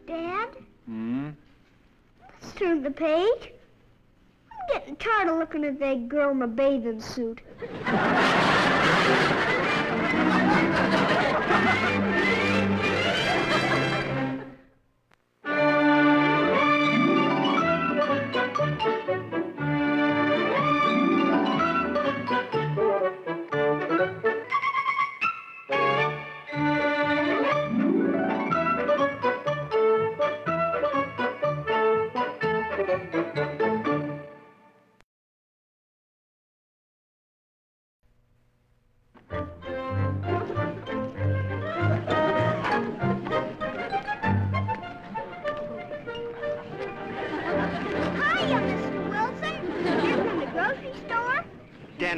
Dad? Let's turn the page. I'm getting tired of looking at that girl in a bathing suit.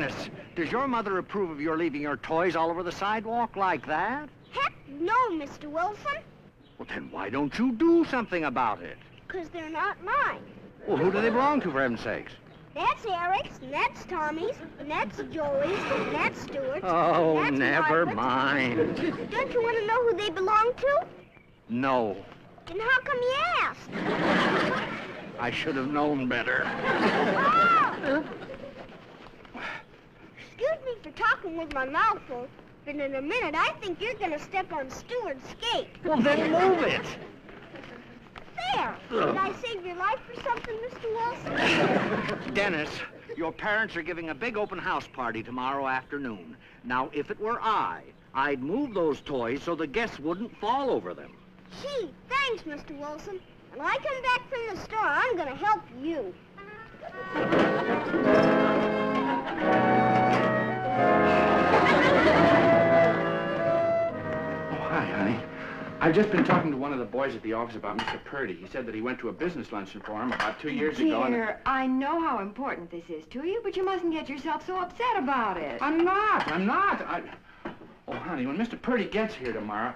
Menace, does your mother approve of your leaving your toys all over the sidewalk like that? Heck no, Mr. Wilson. Well, then why don't you do something about it? 'Cause they're not mine. Well, who do they belong to, for heaven's sakes? That's Eric's, and that's Tommy's, and that's Joey's, and that's Stuart's. Oh, and that's never Margaret's. mind. Don't you want to know who they belong to? No. Then how come you asked? I should have known better. Oh! Excuse me for talking with my mouth full, but in a minute I think you're going to step on Stuart's skate. Well, then move it. There! Did I save your life for something, Mr. Wilson? Dennis, your parents are giving a big open house party tomorrow afternoon. Now, if it were I'd move those toys so the guests wouldn't fall over them. Gee, thanks, Mr. Wilson. When I come back from the store, I'm going to help you. Hi, honey. I've just been talking to one of the boys at the office about Mr. Purdy. He said that he went to a business luncheon for him about 2 years ago. Dear, I know how important this is to you, but you mustn't get yourself so upset about it. I'm not. Oh, honey, when Mr. Purdy gets here tomorrow,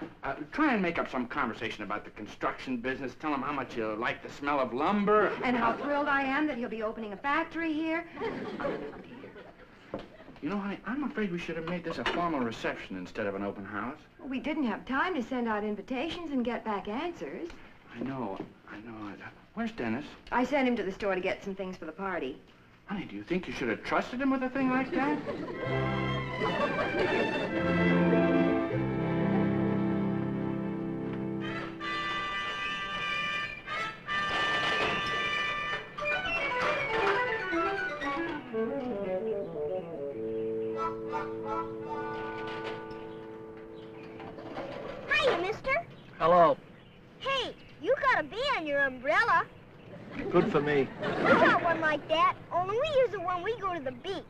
try and make up some conversation about the construction business. Tell him how much you like the smell of lumber. And how thrilled I am that he'll be opening a factory here. You know, honey, I'm afraid we should have made this a formal reception instead of an open house. We didn't have time to send out invitations and get back answers. I know. Where's Dennis? I sent him to the store to get some things for the party. Honey, do you think you should have trusted him with a thing like that? Hiya, mister. Hello. Hey, you got a bee on your umbrella. Good for me. We got one like that, only we use it when we go to the beach.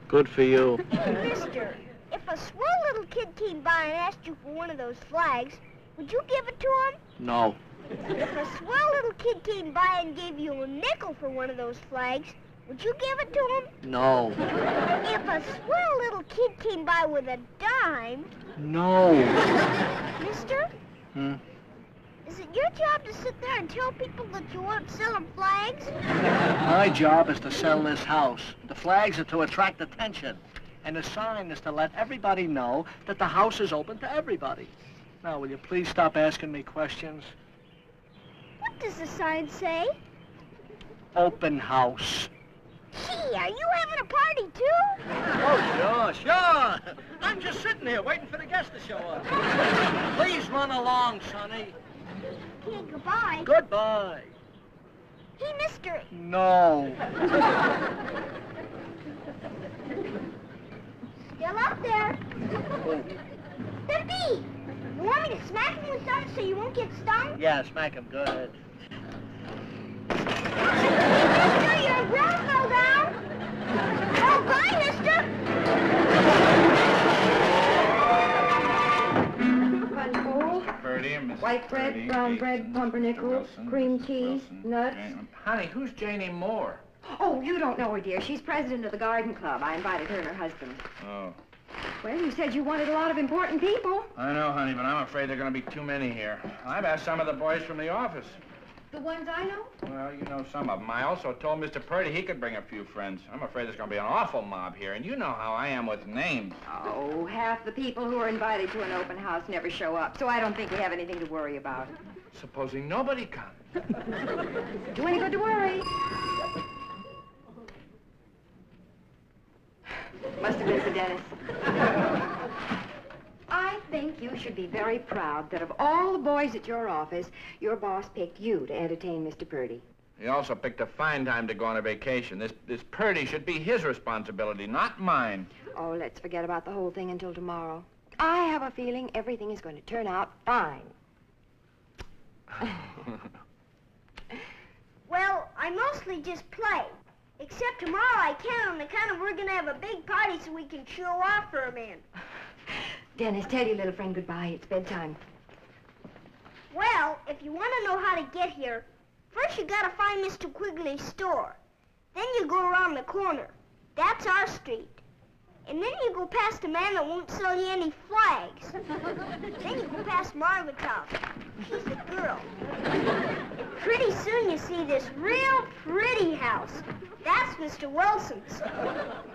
Good for you. Hey, mister, if a swell little kid came by and asked you for one of those flags, would you give it to him? No. If a swell little kid came by and gave you a nickel for one of those flags, would you give it to him? No. If a swell little kid came by with a dime... No. Mister? Is it your job to sit there and tell people that you aren't selling flags? My job is to sell this house. The flags are to attract attention. And the sign is to let everybody know that the house is open to everybody. Now, will you please stop asking me questions? What does the sign say? Open house. Gee, are you having a party, too? Oh, sure. I'm just sitting here waiting for the guests to show up. Please run along, Sonny. Okay, goodbye. Goodbye. Hey, mister. No. Still up there. The bee. You want me to smack him with something so you won't get stung? Yeah, smack him. Go ahead. Mister, your umbrella fell down. Oh, bye, mister. One bowl, Purdy and Mrs. white bread, Purdy, brown Gates, bread, pumpernickels, Wilson, cream Mrs. cheese, Wilson, nuts. Honey, who's Janie Moore? Oh, you don't know her, dear. She's president of the garden club. I invited her and her husband. Oh. Well, you said you wanted a lot of important people. I know, honey, but I'm afraid there are going to be too many here. I've asked some of the boys from the office. The ones I know? Well, you know some of them. I also told Mr. Purdy he could bring a few friends. I'm afraid there's going to be an awful mob here, and you know how I am with names. Oh, half the people who are invited to an open house never show up, so I don't think we have anything to worry about. Supposing nobody comes. Do any good to worry. Must have been for Dennis. I think you should be very proud that of all the boys at your office, your boss picked you to entertain Mr. Purdy. He also picked a fine time to go on a vacation. This Purdy should be his responsibility, not mine. Oh, let's forget about the whole thing until tomorrow. I have a feeling everything is going to turn out fine. Well, I mostly just play. Except tomorrow I can on account of we're going to have a big party so we can show off for a man. Dennis, tell your little friend goodbye. It's bedtime. Well, if you want to know how to get here, first you got to find Mr. Quigley's store. Then you go around the corner. That's our street. And then you go past a man that won't sell you any flags. Then you go past Margaret's house. She's a girl. And pretty soon you see this real pretty house. That's Mr. Wilson's.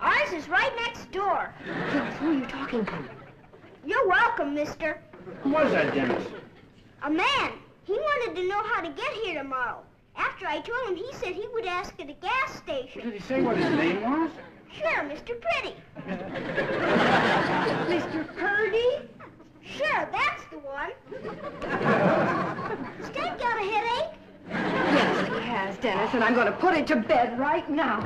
Ours is right next door. Dennis, who are you talking to? You're welcome, mister. Who was that, Dennis? A man. He wanted to know how to get here tomorrow. After I told him, he said he would ask at a gas station. Did he say what his name was? Sure, Mr. Pretty. Mr. Purdy? Sure, that's the one. Stan got a headache? Yes, he has, Dennis, and I'm going to put it to bed right now.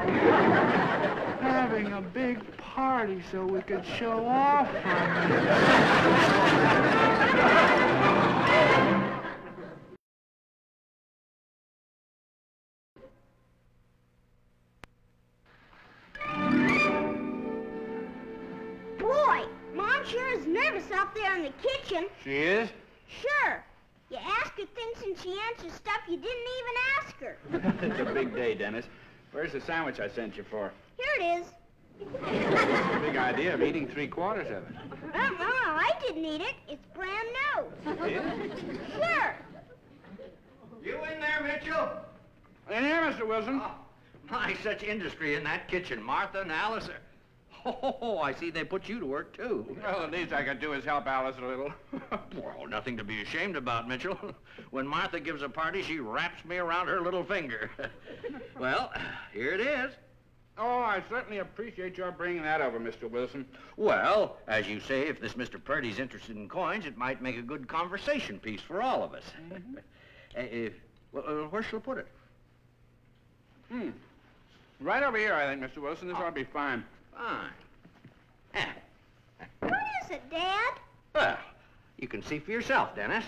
Having a big party so we could show off on Boy, Mom sure is nervous out there in the kitchen. She is? Sure. You ask her things and she answers stuff you didn't even ask her. It's a big day, Dennis. Where's the sandwich I sent you for? Here it is. Big idea of eating 3/4 of it. I didn't eat it. It's brand new. Yeah? Sure. You in there, Mitchell? In here, Mr. Wilson. Oh, my, such industry in that kitchen. Martha and Alice are... Oh, I see they put you to work, too. Well, the least I could do is help Alice a little. Well, nothing to be ashamed about, Mitchell. When Martha gives a party, she wraps me around her little finger. Well, here it is. Oh, I certainly appreciate your bringing that over, Mr. Wilson. Well, as you say, if this Mr. Purdy's interested in coins, it might make a good conversation piece for all of us. Where shall I put it? Right over here, I think, Mr. Wilson. This ought to be fine. Fine. What is it, Dad? Well, you can see for yourself, Dennis.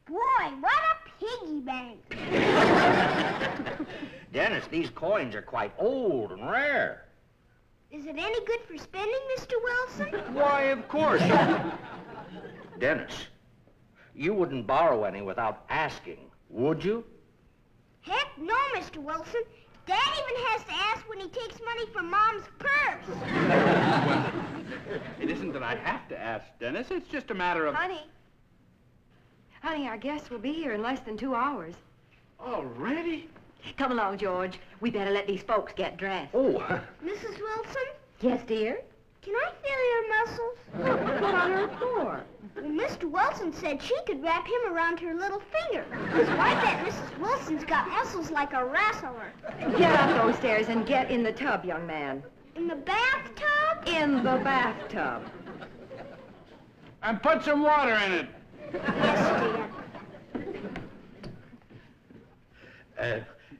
Boy, what a piggy bank. Dennis, these coins are quite old and rare. Is it any good for spending, Mr. Wilson? Why, of course. Dennis, you wouldn't borrow any without asking, would you? Heck no, Mr. Wilson. Dad even has to ask when he takes money from Mom's purse. Well, it isn't that I have to ask, Dennis. It's just a matter of... Honey, our guests will be here in less than 2 hours. Already? Come along, George. We better let these folks get dressed. Oh. Mrs. Wilson, Yes, dear? can I feel your muscles? What on earth for? Well, Mr. Wilson said she could wrap him around her little finger. So I bet Mrs. Wilson's got muscles like a wrestler. Get up those stairs and get in the tub, young man. In the bathtub? In the bathtub. And put some water in it.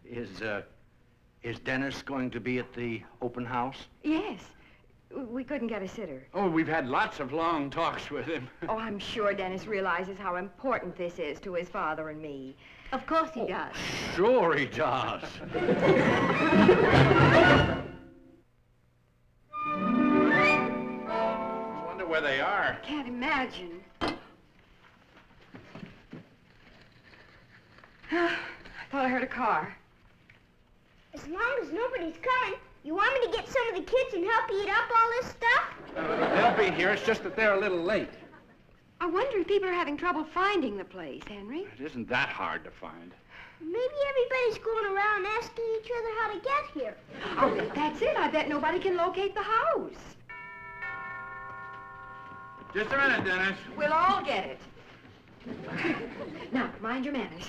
Yes, Dad. Is Dennis going to be at the open house? Yes. We couldn't get a sitter. Oh, we've had lots of long talks with him. Oh, I'm sure Dennis realizes how important this is to his father and me. Of course he does. Sure he does. I wonder where they are. Can't imagine. I thought I heard a car. As long as nobody's coming, you want me to get some of the kids and help eat up all this stuff? They'll be here. It's just that they're a little late. I wonder if people are having trouble finding the place, Henry. It isn't that hard to find. Maybe everybody's going around asking each other how to get here. Oh, that's it. I bet nobody can locate the house. Just a minute, Dennis. We'll all get it. Now, mind your manners.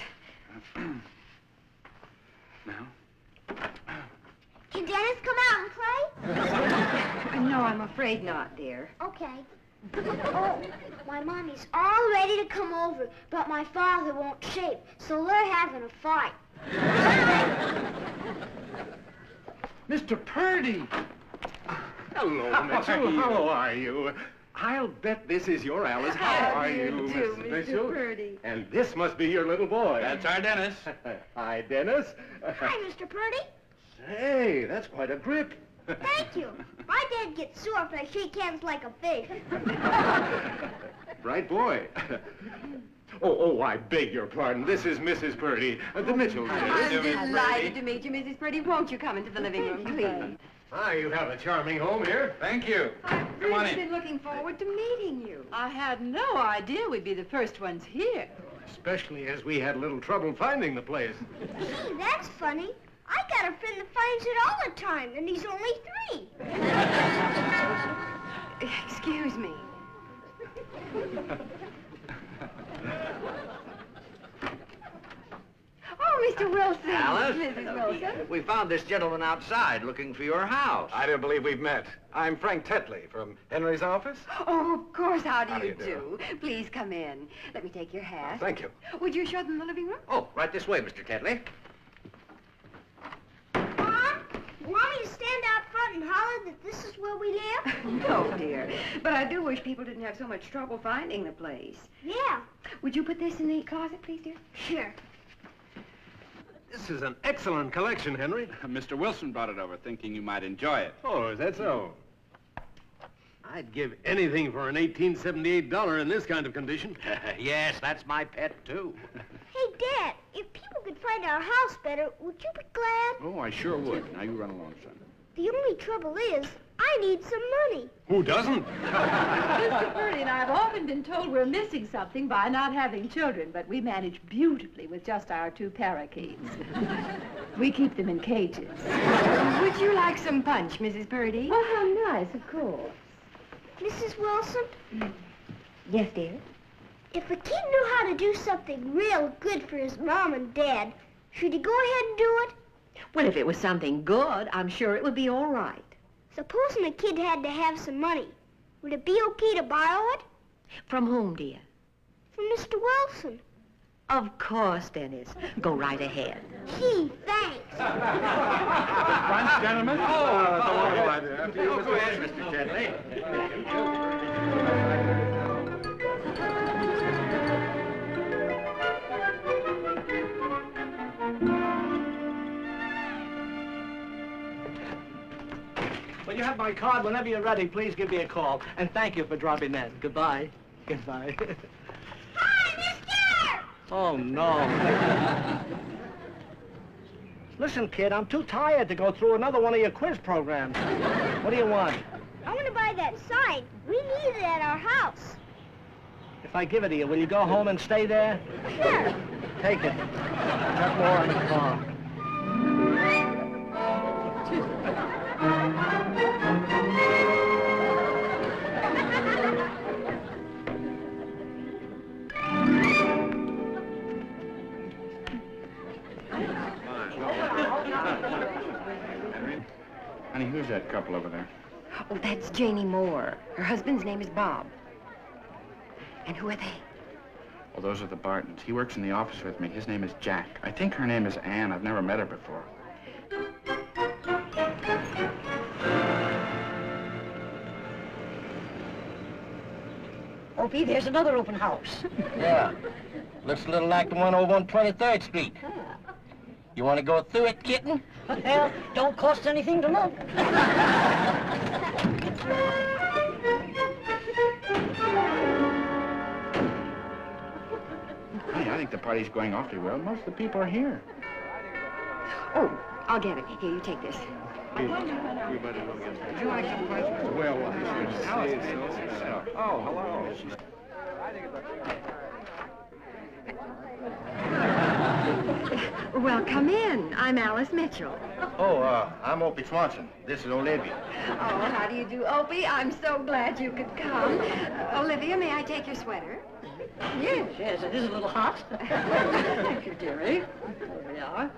Now? Can Dennis come out and play? No, I'm afraid not, dear. Okay. Oh, my mommy's all ready to come over, but my father won't shave, so they're having a fight. Mr. Purdy! Hello, Mitchell. How are you? I'll bet this is your Alice. How are you, do, Mrs. Mr. Mitchell? Purdy? And this must be your little boy. That's our Dennis. Hi, Dennis. Hi, Mr. Purdy. Say, that's quite a grip. Thank you. My dad gets sore if I shake hands like a fish. Bright boy. Oh, I beg your pardon. This is Mrs. Purdy, the Mitchells. I'm delighted to meet you, Mrs. Purdy. Won't you come into the living room, please? Ah, you have a charming home here. Thank you. I've Come on really in. been looking forward to meeting you. I had no idea we'd be the first ones here. Especially as we had a little trouble finding the place. Gee, that's funny. I got a friend that finds it all the time, and he's only 3. Excuse me. Oh, Mr. Wilson. Alice? Mrs. Wilson. We found this gentleman outside looking for your house. I don't believe we've met. I'm Frank Tetley from Henry's office. Oh, of course. How do How do you you do? Please come in. Let me take your hat. Thank you. Would you show them the living room? Oh, right this way, Mr. Tetley. Mom, you want me to stand out front and holler that this is where we live? No, dear. But I do wish people didn't have so much trouble finding the place. Yeah. Would you put this in the closet, please, dear? Sure. This is an excellent collection, Henry. Mr. Wilson brought it over, thinking you might enjoy it. Oh, is that so? I'd give anything for an 1878 dollar in this kind of condition. Yes, that's my pet, too. Hey, Dad, if people could find our house better, would you be glad? Oh, I sure would. Now you run along, son. The only trouble is, I need some money. Who doesn't? Mr. Purdy and I have often been told we're missing something by not having children, but we manage beautifully with just our 2 parakeets. We keep them in cages. Would you like some punch, Mrs. Purdy? Oh, how nice, of course. Mrs. Wilson, Yes, dear. if a kid knew how to do something real good for his mom and dad, should he go ahead and do it? Well, if it was something good, I'm sure it would be all right. Supposing a kid had to have some money, would it be okay to borrow it? From whom, dear? From Mr. Wilson. Of course, Dennis. Go right ahead. Gee, thanks. Front, gentlemen. Go ahead, Mr. Tetley. Well, you have my card. Whenever you're ready, please give me a call. And thank you for dropping in. Goodbye. Goodbye. Hi, mister! Oh, no. Listen, kid, I'm too tired to go through another one of your quiz programs. What do you want? I want to buy that sign. We need it at our house. If I give it to you, will you go home and stay there? Sure. Take it. Got more on the car. Honey, who's that couple over there? Oh, that's Janie Moore. Her husband's name is Bob. And who are they? Well, those are the Bartons. He works in the office with me. His name is Jack. I think her name is Ann. I've never met her before. Opie, there's another open house. Yeah. Looks a little like the one over on 23rd Street. You want to go through it, kitten? Well, don't cost anything to look. Honey, I think the party's going awfully well. Most of the people are here. Oh, I'll get it. Here, you take this. Would you like some punch? Well, I should say so. Oh, hello. Well, come in. I'm Alice Mitchell. Oh, I'm Opie Swanson. This is Olivia. Oh, how do you do, Opie? I'm so glad you could come. Olivia, may I take your sweater? Yes, yes, it is a little hot. Thank you, dearie. There we are.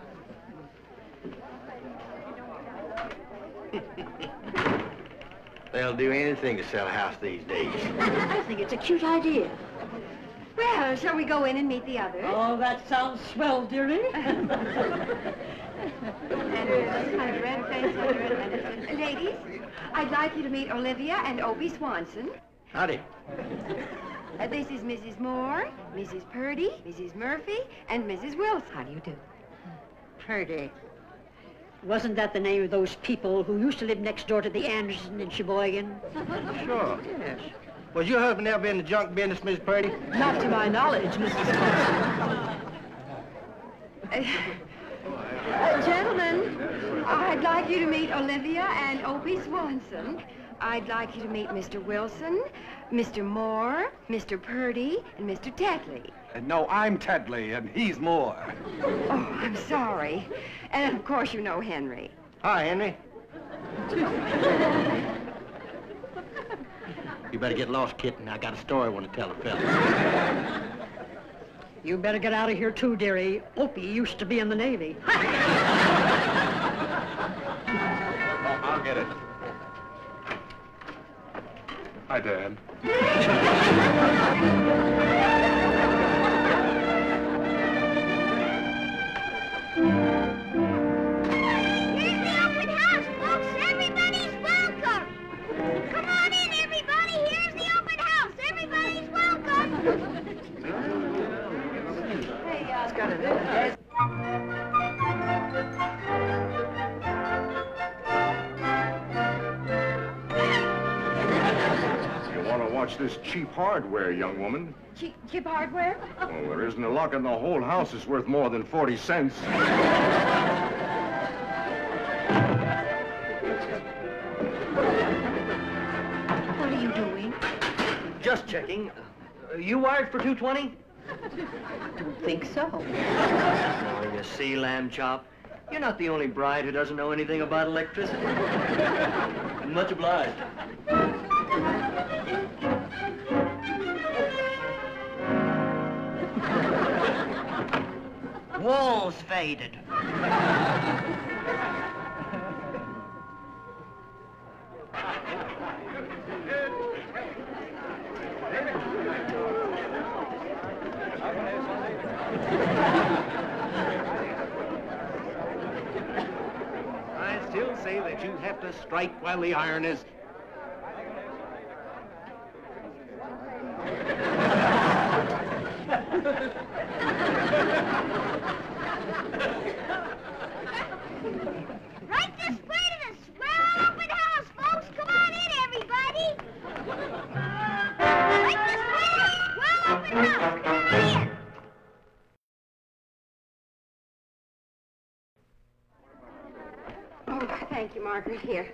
They'll do anything to sell a house these days. I think it's a cute idea. Well, shall we go in and meet the others? Oh, that sounds swell, dearie. And red face under it. Ladies, I'd like you to meet Olivia and Opie Swanson. Howdy. This is Mrs. Moore, Mrs. Purdy, Mrs. Murphy, and Mrs. Wilson. How do you do? Purdy. Wasn't that the name of those people who used to live next door to the Anderson in Sheboygan? Sure. Yes. Was your husband ever in the junk business, Miss Purdy? Not to my knowledge, Mrs. Swanson. Gentlemen, I'd like you to meet Olivia and Opie Swanson. I'd like you to meet Mr. Wilson, Mr. Moore, Mr. Purdy, and Mr. Tetley. No, I'm Tedley, and he's Moore. Oh, I'm sorry. And of course you know Henry. Hi, Henry. You better get lost, kitten. I got a story I want to tell the fellas. You better get out of here too, dearie. Opie used to be in the Navy. I'll get it. Hi, Dad. Here's the open house, folks. Everybody's welcome. Come on in, everybody. Here's the open house. Everybody's welcome. Hey, Scott. Watch this cheap hardware, young woman. Cheap hardware? Well, there isn't a lock in the whole house that's worth more than 40 cents. What are you doing? Just checking. You wired for 220? Don't think so. Oh, you see, lamb chop. You're not the only bride who doesn't know anything about electricity. Much obliged. Walls faded. I still say that you have to strike while the iron is... Right this way to the swell open house, folks. Come on in, everybody. Right this way to the swell open house. Come on in. Oh, thank you, Margaret. Here.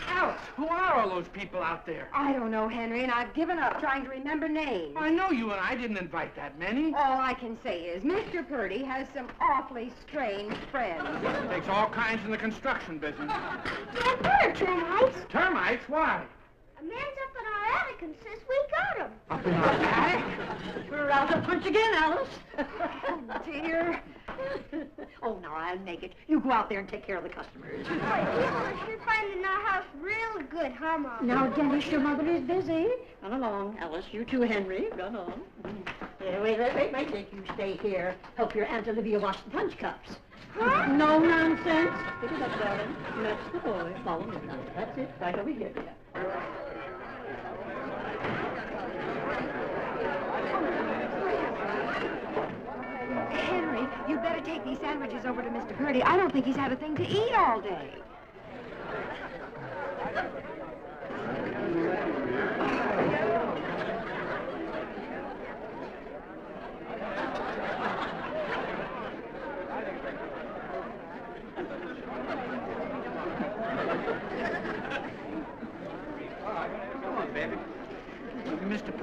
Alice, who are all those people out there? I don't know, Henry, and I've given up trying to remember names. I know you and I didn't invite that many. All I can say is Mr. Purdy has some awfully strange friends. Takes all kinds in the construction business. Dad, there are termites. Termites? Why? A man's up in our attic and says we got him. Up in our attic? We're out to punch again, Alice. Oh, dear. Oh, now I'll make it. You go out there and take care of the customers. Boy, people are sure finding our house real good, huh, Mom? Now, Dennis, your mother is busy. Run along, Alice. You too, Henry. Run on. Wait. You stay here. Help your Aunt Olivia wash the punch cups. Huh? No nonsense. Pick it up, darling. That's the boy. Follow me now. That's it. Right over here. Henry, you'd better take these sandwiches over to Mr. Purdy. I don't think he's had a thing to eat all day.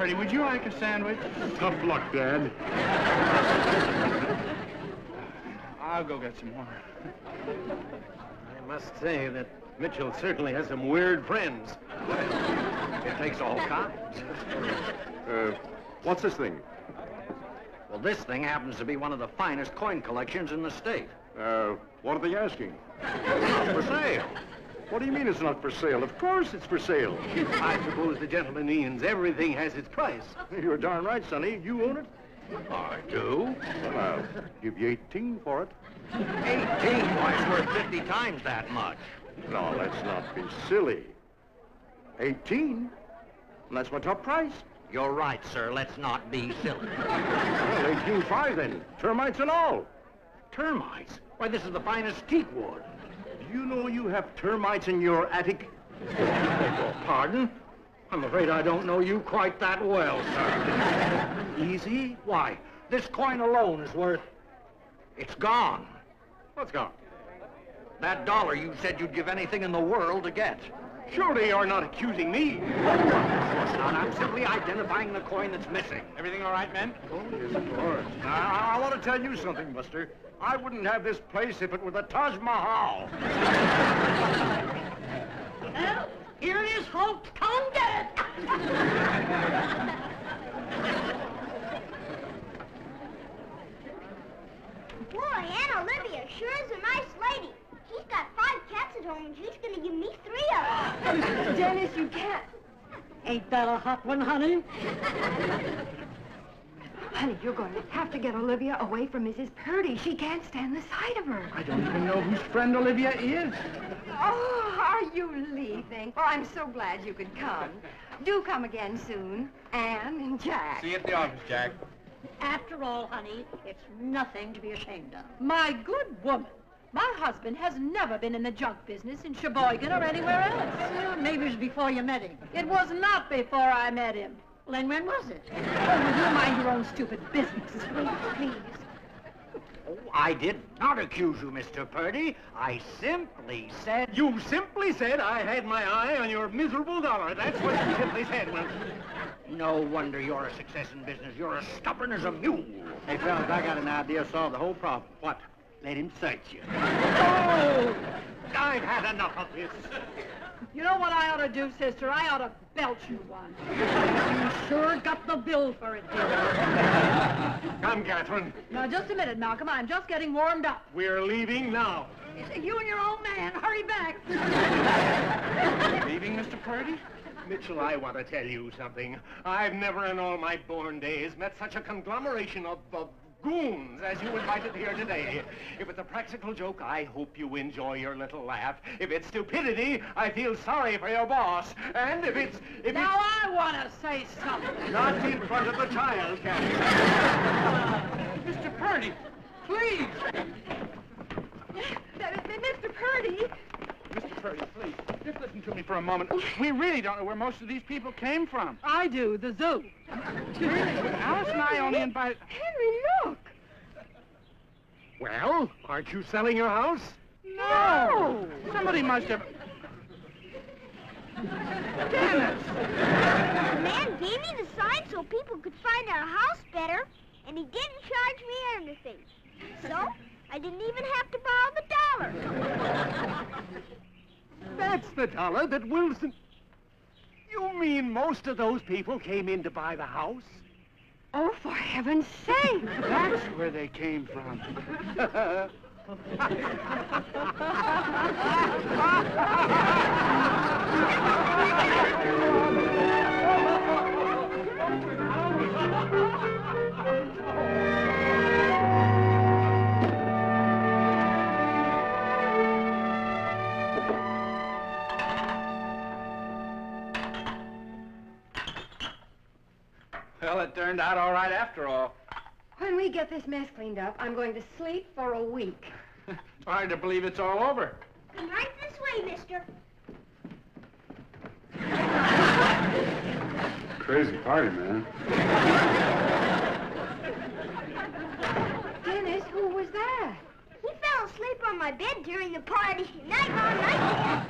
Purdy, would you like a sandwich? Tough luck, Dad. I'll go get some more. I must say that Mitchell certainly has some weird friends. It takes all kinds. What's this thing? Well, this thing happens to be one of the finest coin collections in the state. What are they asking? For sale. What do you mean it's not for sale? Of course it's for sale. I suppose the gentleman means everything has its price. You're darn right, Sonny. You own it? I do. Well, I'll give you 18 for it. 18? Why, it's worth 50 times that much. No, let's not be silly. 18? That's my top price. You're right, sir. Let's not be silly. Well, 18.5 then. Termites and all. Termites? Why, this is the finest teak wood. Do you know you have termites in your attic? Pardon? I'm afraid I don't know you quite that well, sir. Easy. Why, this coin alone is worth... It's gone. What's gone? That dollar you said you'd give anything in the world to get. Surely you're not accusing me. Of course not. I'm simply identifying the coin that's missing. Everything all right, men? Oh, yes, of course. Now, I want to tell you something, Buster. I wouldn't have this place if it were the Taj Mahal. Well, here it is, folks. Come get it. Boy, Aunt Olivia sure is a nice lady. She's got 5 cats at home, and she's going to give me 3 of them. Dennis, you can't. Ain't that a hot one, honey? Honey, you're going to have to get Olivia away from Mrs. Purdy. She can't stand the sight of her. I don't even know whose friend Olivia is. Oh, are you leaving? Oh, I'm so glad you could come. Do come again soon. Anne and Jack. See you at the office, Jack. After all, honey, it's nothing to be ashamed of. My good woman, my husband has never been in the junk business in Sheboygan or anywhere else. Well, maybe it was before you met him. It was not before I met him. Well, then when was it? Oh, will you mind your own stupid business? Please. Oh, I did not accuse you, Mr. Purdy. I simply said... You simply said I had my eye on your miserable dollar. That's what you simply said, Wilson. No wonder you're a success in business. You're as stubborn as a mule. Hey, fellas, I got an idea to solve the whole problem. What? Let him search you. Oh! I've had enough of this. You know what I ought to do, sister? I ought to belch you one. You sure got the bill for it, dear. Come, Catherine. Now, just a minute, Malcolm. I'm just getting warmed up. We're leaving now. You and your old man, hurry back. Leaving, Mr. Purdy? Mitchell, I want to tell you something. I've never in all my born days met such a conglomeration of goons as you invited here today. If it's a practical joke, I hope you enjoy your little laugh. If it's stupidity, I feel sorry for your boss. And if it's... Now, I want to say something. Not in front of the child, Catherine. Mr. Purdy, please. Mr. Purdy. Mr. Purdy, please, just listen to me for a moment. We really don't know where most of these people came from. I do, the zoo. Alice and I only invited... Henry, look. Well, aren't you selling your house? No! Somebody must have... Dennis! The man gave me the sign so people could find our house better, and he didn't charge me anything. So, I didn't even have to borrow the dollar. That's the dollar that Wilson... You mean most of those people came in to buy the house? Oh, for heaven's sake. That's where they came from. Well, it turned out all right after all. When we get this mess cleaned up, I'm going to sleep for a week. It's hard to believe it's all over. Come right this way, mister. Crazy party, man. Dennis, who was that? He fell asleep on my bed during the party. Night, night.